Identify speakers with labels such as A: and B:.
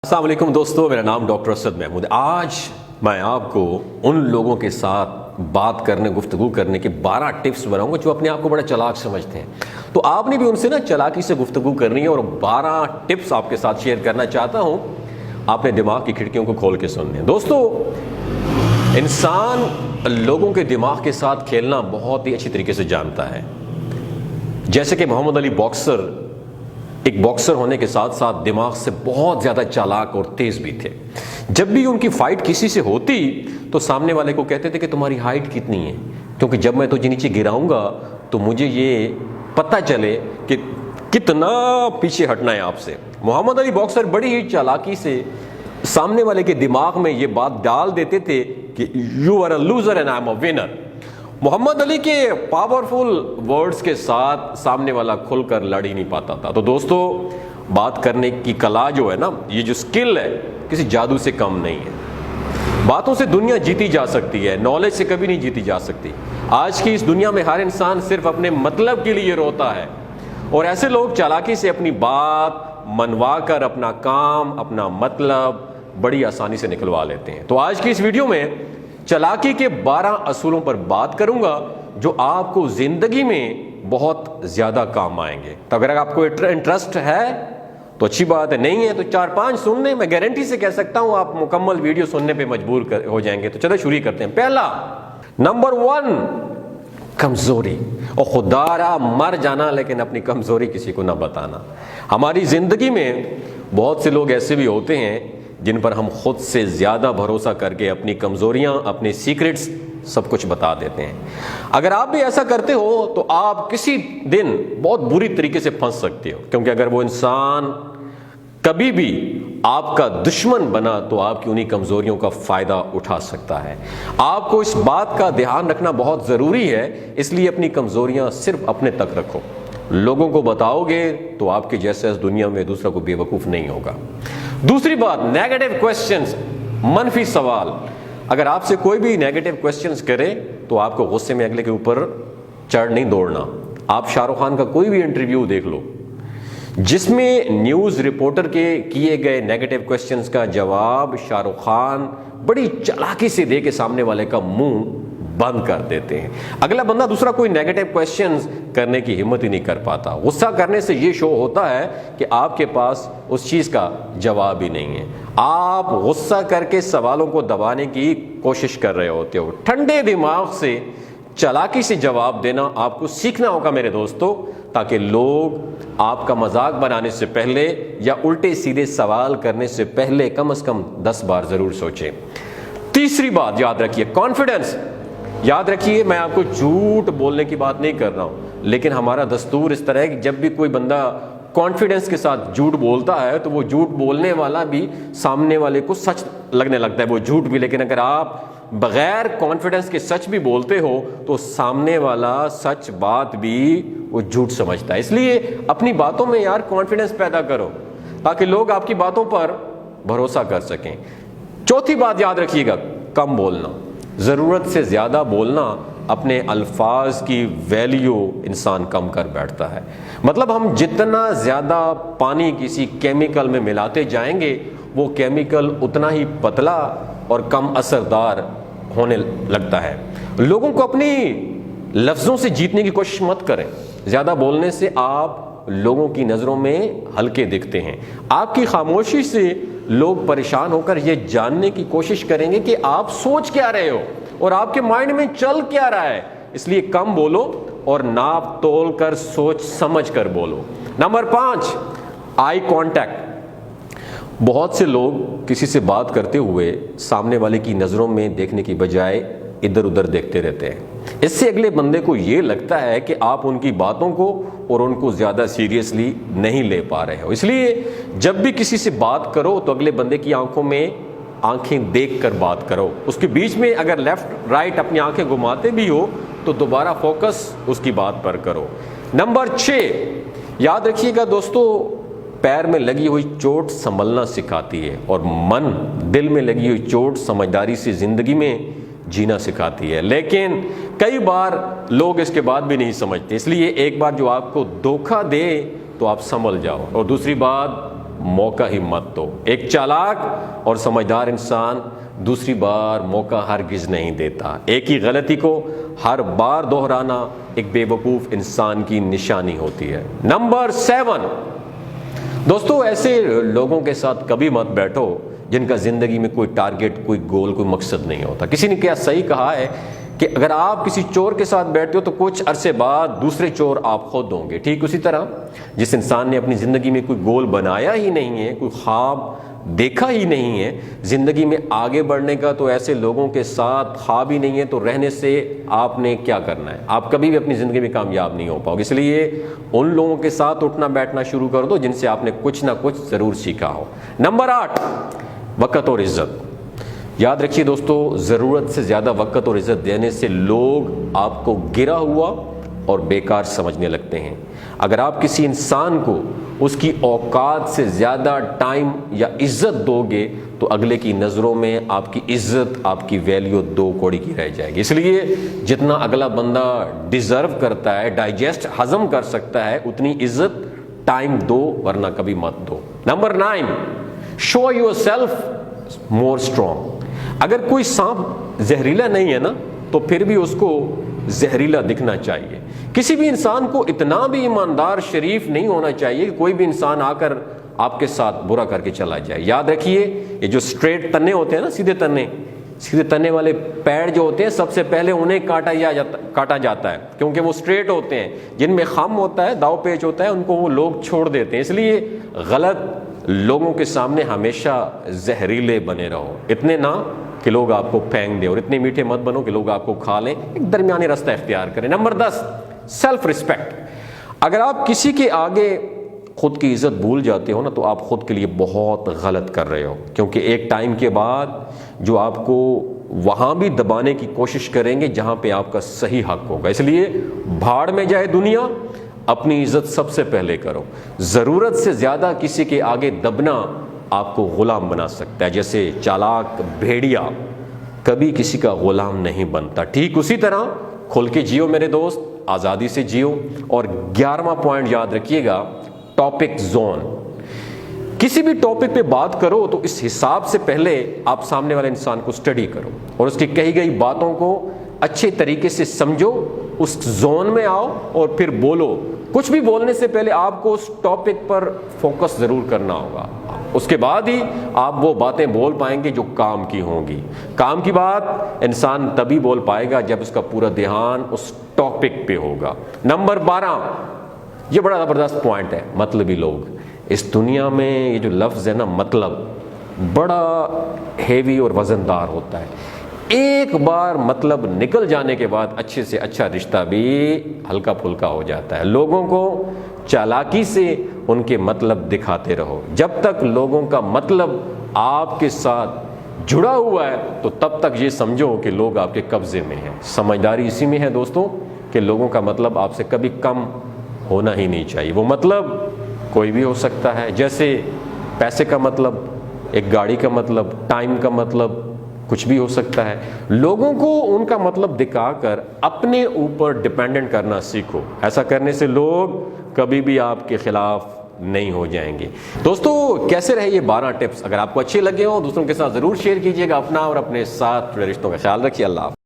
A: السلام علیکم دوستو، میرا نام ڈاکٹر اسد محمود ہے۔ آج میں آپ کو ان لوگوں کے ساتھ گفتگو کرنے کے 12 ٹپس بناؤں گا جو اپنے آپ کو بڑا چالاک سمجھتے ہیں۔ تو آپ نے بھی ان سے چالاکی سے گفتگو کرنی ہے اور 12 ٹپس آپ کے ساتھ شیئر کرنا چاہتا ہوں۔ آپ نے دماغ کی کھڑکیوں کو کھول کے سننے ہیں۔ دوستو، انسان لوگوں کے دماغ کے ساتھ کھیلنا بہت ہی اچھی طریقے سے جانتا ہے۔ جیسے کہ محمد علی ایک باکسر ہونے کے ساتھ ساتھ دماغ سے بہت زیادہ چالاک اور تیز بھی تھے۔ جب بھی ان کی فائٹ کسی سے ہوتی تو سامنے والے کو کہتے تھے کہ تمہاری ہائٹ کتنی ہے، کیونکہ جب میں تجھے نیچے گراؤں گا تو مجھے یہ پتہ چلے کہ کتنا پیچھے ہٹنا ہے آپ سے۔ محمد علی باکسر بڑی ہی چالاکی سے سامنے والے کے دماغ میں یہ بات ڈال دیتے تھے کہ you are a loser and I am a winner. Muhammad Ali کے پاورفل ورڈز کے ساتھ سامنے والا کھل کر لڑ ہی نہیں پاتا تھا۔ تو دوستو، بات کرنے کی کلا جو ہے نا، یہ جو سکل ہے کسی جادو سے کم نہیں ہے۔ باتوں سے دنیا جیتی جا سکتی ہے، نالج سے کبھی نہیں جیتی جا سکتی۔ آج کی اس دنیا میں ہر انسان صرف اپنے مطلب کے لیے روتا ہے، اور ایسے لوگ چالاکی سے اپنی بات منوا کر اپنا کام، اپنا مطلب بڑی آسانی سے نکلوا لیتے ہیں۔ تو آج کی اس ویڈیو میں چالاکی کے 12 اصولوں پر بات کروں گا جو آپ کو زندگی میں بہت زیادہ کام آئیں گے۔ تو اگر آپ کو انٹرسٹ ہے تو اچھی بات ہے، نہیں ہے تو 4-5 سننے، میں گارنٹی سے کہہ سکتا ہوں آپ مکمل ویڈیو سننے پہ مجبور ہو جائیں گے۔ تو چلو شروع کرتے ہیں۔ پہلا، نمبر 1، کمزوری۔ اور خدا را مر جانا لیکن اپنی کمزوری کسی کو نہ بتانا۔ ہماری زندگی میں بہت سے لوگ ایسے بھی ہوتے ہیں جن پر ہم خود سے زیادہ بھروسہ کر کے اپنی کمزوریاں، اپنے سیکرٹس سب کچھ بتا دیتے ہیں۔ اگر آپ بھی ایسا کرتے ہو تو آپ کسی دن بہت بری طریقے سے پھنس سکتے ہو، کیونکہ اگر وہ انسان کبھی بھی آپ کا دشمن بنا تو آپ کی انہی کمزوریوں کا فائدہ اٹھا سکتا ہے۔ آپ کو اس بات کا دھیان رکھنا بہت ضروری ہے، اس لیے اپنی کمزوریاں صرف اپنے تک رکھو۔ لوگوں کو بتاؤ گے تو آپ کے جیسے اس دنیا میں دوسرا کو بے وقوف نہیں ہوگا۔ دوسری بات، نیگیٹو کوسچنز، منفی سوال۔ اگر آپ سے کوئی بھی نیگیٹو کوسچنز کرے تو آپ کو غصے میں اگلے کے اوپر چڑھ نہیں دوڑنا۔ آپ شاہ رخ خان کا کوئی بھی انٹرویو دیکھ لو جس میں نیوز رپورٹر کے کیے گئے نیگیٹو کوسچنز کا جواب شاہ رخ خان بڑی چالاکی سے دے کے سامنے والے کا منہ بند کر دیتے ہیں۔ اگلا بندہ دوسرا کوئی نیگیٹو کوسچنز کرنے کی ہمت ہی نہیں کر پاتا۔ غصہ کرنے سے یہ شو ہوتا ہے کہ آپ کے پاس اس چیز کا جواب ہی نہیں ہے۔ آپ غصہ کر کے سوالوں کو دبانے کی کوشش کر رہے ہوتے ہو۔ ٹھنڈے دماغ سے چالاکی سے جواب دینا آپ کو سیکھنا ہوگا میرے دوستو، تاکہ لوگ آپ کا مذاق بنانے سے پہلے یا الٹے سیدھے سوال کرنے سے پہلے کم از کم 10 بار ضرور سوچیں۔ تیسری بات یاد رکھیے، کانفیڈنس۔ یاد رکھیے، میں آپ کو جھوٹ بولنے کی بات نہیں کر رہا ہوں، لیکن ہمارا دستور اس طرح ہے کہ جب بھی کوئی بندہ کانفیڈنس کے ساتھ جھوٹ بولتا ہے تو وہ جھوٹ بولنے والا بھی سامنے والے کو سچ لگنے لگتا ہے، وہ جھوٹ بھی۔ لیکن اگر آپ بغیر کانفیڈنس کے سچ بھی بولتے ہو تو سامنے والا سچ بات بھی وہ جھوٹ سمجھتا ہے۔ اس لیے اپنی باتوں میں یار کانفیڈنس پیدا کرو تاکہ لوگ آپ کی باتوں پر بھروسہ کر سکیں۔ چوتھی بات یاد رکھیے گا، کم بولنا۔ ضرورت سے زیادہ بولنا، اپنے الفاظ کی ویلیو انسان کم کر بیٹھتا ہے۔ مطلب ہم جتنا زیادہ پانی کسی کیمیکل میں ملاتے جائیں گے وہ کیمیکل اتنا ہی پتلا اور کم اثردار ہونے لگتا ہے۔ لوگوں کو اپنی لفظوں سے جیتنے کی کوشش مت کریں۔ زیادہ بولنے سے آپ لوگوں کی نظروں میں ہلکے دکھتے ہیں۔ آپ کی خاموشی سے لوگ پریشان ہو کر یہ جاننے کی کوشش کریں گے کہ آپ سوچ کیا رہے ہو اور آپ کے مائنڈ میں چل کیا رہا ہے۔ اس لیے کم بولو اور ناپ تول کر سوچ سمجھ کر بولو۔ Number 5، eye contact. بہت سے لوگ کسی سے بات کرتے ہوئے سامنے والے کی نظروں میں دیکھنے کی بجائے ادھر ادھر دیکھتے رہتے ہیں۔ اس سے اگلے بندے کو یہ لگتا ہے کہ آپ ان کی باتوں کو اور ان کو زیادہ سیریسلی نہیں لے پا رہے ہو۔ اس لیے جب بھی کسی سے بات کرو تو اگلے بندے کی آنکھوں میں آنکھیں دیکھ کر بات کرو۔ اس کے بیچ میں اگر لیفٹ رائٹ اپنی آنکھیں گھماتے بھی ہو تو دوبارہ فوکس اس کی بات پر کرو۔ نمبر 6، یاد رکھیے گا دوستو، پیر میں لگی ہوئی چوٹ سنبھلنا سکھاتی ہے اور دل میں لگی ہوئی چوٹ سمجھداری سے زندگی میں جینا سکھاتی ہے۔ لیکن کئی بار لوگ اس کے بعد بھی نہیں سمجھتے، اس لیے ایک بار جو آپ کو دھوکہ دے تو آپ سنبھل جاؤ۔ اور دوسری بات، موقع ہی مت دو۔ ایک چالاک اور سمجھدار انسان دوسری بار موقع ہرگز نہیں دیتا۔ ایک ہی غلطی کو ہر بار دہرانا ایک بے وقوف انسان کی نشانی ہوتی ہے۔ نمبر 7، دوستو ایسے لوگوں کے ساتھ کبھی مت بیٹھو جن کا زندگی میں کوئی ٹارگٹ، کوئی گول، کوئی مقصد نہیں ہوتا۔ کسی نے کیا صحیح کہا ہے کہ اگر آپ کسی چور کے ساتھ بیٹھتے ہو تو کچھ عرصے بعد دوسرے چور آپ خود ہوں گے۔ ٹھیک اسی طرح جس انسان نے اپنی زندگی میں کوئی گول بنایا ہی نہیں ہے، کوئی خواب دیکھا ہی نہیں ہے زندگی میں آگے بڑھنے کا، تو ایسے لوگوں کے ساتھ خواب ہی نہیں ہے تو رہنے سے آپ نے کیا کرنا ہے؟ آپ کبھی بھی اپنی زندگی میں کامیاب نہیں ہو پاؤ گے۔ اس لیے ان لوگوں کے ساتھ اٹھنا بیٹھنا شروع کر دو جن سے آپ نے کچھ نہ کچھ ضرور سیکھا ہو۔ نمبر 8، وقت اور عزت۔ یاد رکھیے دوستو، ضرورت سے زیادہ وقت اور عزت دینے سے لوگ آپ کو گرا ہوا اور بیکار سمجھنے لگتے ہیں۔ اگر آپ کسی انسان کو اس کی اوقات سے زیادہ ٹائم یا عزت دو گے تو اگلے کی نظروں میں آپ کی عزت، آپ کی ویلیو 2 کوڑی کی رہ جائے گی۔ اس لیے جتنا اگلا بندہ ڈیزرو کرتا ہے، ڈائجسٹ، ہضم کر سکتا ہے، اتنی عزت ٹائم دو، ورنہ کبھی مت دو۔ Number 9، show yourself more strong. اگر کوئی سانپ زہریلا نہیں ہے نا تو پھر بھی اس کو زہریلا دکھنا چاہیے۔ کسی بھی انسان کو اتنا بھی ایماندار، شریف نہیں ہونا چاہیے کہ کوئی بھی انسان آ کر آپ کے ساتھ برا کر کے چلا جائے۔ یاد رکھیے، یہ جو اسٹریٹ تنے ہوتے ہیں نا، سیدھے تنے والے پیر جو ہوتے ہیں، سب سے پہلے انہیں کاٹا جاتا ہے کیونکہ وہ اسٹریٹ ہوتے ہیں۔ جن میں خم ہوتا ہے، داؤ پیچ ہوتا ہے، ان کو وہ لوگ چھوڑ دیتے ہیں۔ اس لیے غلط لوگوں کے سامنے ہمیشہ زہریلے بنے رہو، اتنے نہ کہ لوگ آپ کو پھینک دیں، اور اتنے میٹھے مت بنو کہ لوگ آپ کو کھا لیں۔ ایک درمیانی راستہ اختیار کریں۔ Number 10، self respect. اگر آپ کسی کے آگے خود کی عزت بھول جاتے ہو نا تو آپ خود کے لیے بہت غلط کر رہے ہو، کیونکہ ایک ٹائم کے بعد جو آپ کو وہاں بھی دبانے کی کوشش کریں گے جہاں پہ آپ کا صحیح حق ہوگا۔ اس لیے بھاڑ میں جائے دنیا، اپنی عزت سب سے پہلے کرو۔ ضرورت سے زیادہ کسی کے آگے دبنا آپ کو غلام بنا سکتا ہے۔ جیسے چالاک بھیڑیا کبھی کسی کا غلام نہیں بنتا، ٹھیک اسی طرح کھل کے جیو میرے دوست، آزادی سے جیو۔ اور 11واں پوائنٹ یاد رکھیے گا، ٹاپک زون۔ کسی بھی ٹاپک پہ بات کرو تو اس حساب سے پہلے آپ سامنے والے انسان کو اسٹڈی کرو اور اس کی کہی گئی باتوں کو اچھے طریقے سے سمجھو، اس زون میں آؤ اور پھر بولو۔ کچھ بھی بولنے سے پہلے آپ کو اس ٹاپک پر فوکس ضرور کرنا ہوگا، اس کے بعد ہی آپ وہ باتیں بول پائیں گے جو کام کی ہوں گی۔ کام کی بات انسان تبھی بول پائے گا جب اس کا پورا دھیان اس ٹاپک پہ ہوگا۔ نمبر 12، یہ بڑا زبردست پوائنٹ ہے، مطلبی لوگ۔ اس دنیا میں یہ جو لفظ ہے نا مطلب، بڑا ہیوی اور وزندار ہوتا ہے۔ ایک بار مطلب نکل جانے کے بعد اچھے سے اچھا رشتہ بھی ہلکا پھلکا ہو جاتا ہے۔ لوگوں کو چالاکی سے ان کے مطلب دکھاتے رہو۔ جب تک لوگوں کا مطلب آپ کے ساتھ جڑا ہوا ہے تو تب تک یہ سمجھو کہ لوگ آپ کے قبضے میں ہیں۔ سمجھداری اسی میں ہے دوستوں کہ لوگوں کا مطلب آپ سے کبھی کم ہونا ہی نہیں چاہیے۔ وہ مطلب کوئی بھی ہو سکتا ہے، جیسے پیسے کا مطلب، ایک گاڑی کا مطلب، ٹائم کا مطلب، کچھ بھی ہو سکتا ہے۔ لوگوں کو ان کا مطلب دکھا کر اپنے اوپر ڈیپینڈنٹ کرنا سیکھو۔ ایسا کرنے سے لوگ کبھی بھی آپ کے خلاف نہیں ہو جائیں گے۔ دوستو کیسے رہے یہ 12 ٹپس؟ اگر آپ کو اچھے لگے ہوں دوسروں کے ساتھ ضرور شیئر کیجیے گا۔ اپنا اور اپنے ساتھ جڑے رشتوں کا خیال رکھیے۔ اللہ حافظ۔